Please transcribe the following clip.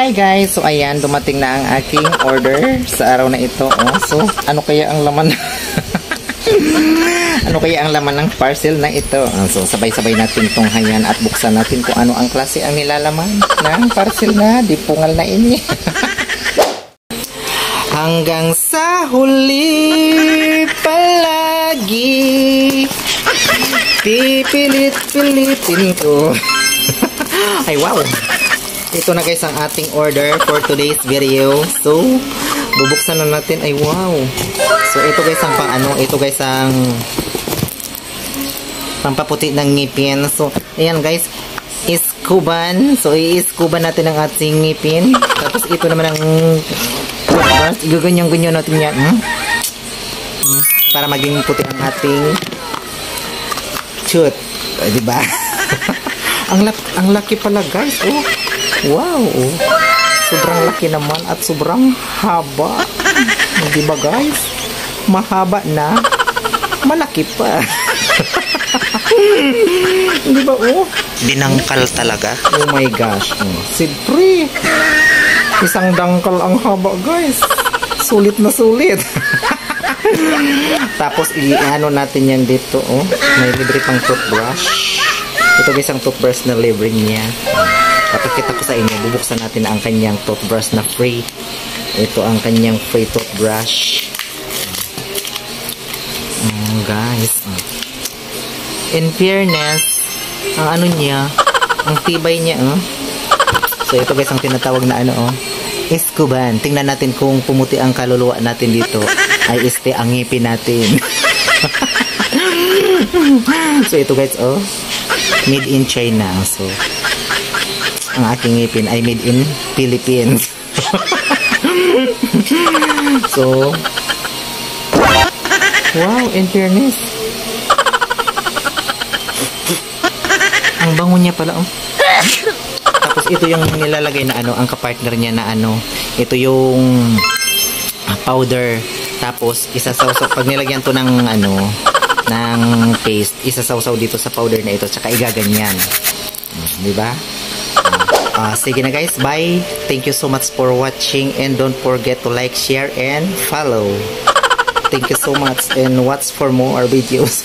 Hi guys! So ayan, dumating na ang aking order sa araw na ito. Oh. So, ano kaya ang laman? Ano kaya ang laman ng parcel na ito? So, sabay-sabay natin tunghayan at buksan natin kung ano ang klase ang nilalaman ng parcel na dipungal na ini. Hanggang sa huli palagi pipilit-pilitin ko. Ay wow! Ito na guys ang ating order for today's video. So, bubuksan na natin. Ay wow! So, ito guys ang pang-ano. Ito guys ang pampaputi ng ngipin. So, ayan guys. Iskuban. So, i-iskuban natin ang ating ngipin. Tapos, ito naman ang gugunyo-gunyo natin yan. Para maging puti ang ating tooth. Diba? ang laki pala guys. Oh. Wow. Oh. Sobrang laki naman at sobrang haba. Diba guys? Mahaba na. Malaki pa. Diba oh? Dinangkal talaga. Oh my gosh. Siyempre. Isang dangkal ang haba guys. Sulit na sulit. Tapos i-ano natin yan dito oh. May libre pang toothbrush. Ito guys ang toothbrush na libre niya. Papakita ko sa inyo. Bubuksan natin ang kanyang toothbrush na free. Ito ang kanyang free toothbrush. Guys. In fairness, ang ano niya, ang tibay niya So ito guys ang tinatawag na ano Iskuban. Tingnan natin kung pumuti ang kaluluwa natin dito ay ang ngipin natin. So ito guys made in China. So ang aking ngipin ay made in Philippines. So wow, in fairness ang bango niya pala Tapos ito yung nilalagay na ang kapartner niya na ito yung powder. Tapos isasawsaw pag nilagyan to ng ng paste, isasawsaw dito sa powder na ito tsaka igaganyan. Di ba? Sige na guys, bye. Thank you so much for watching and don't forget to like, share and follow. Thank you so much and watch for more videos.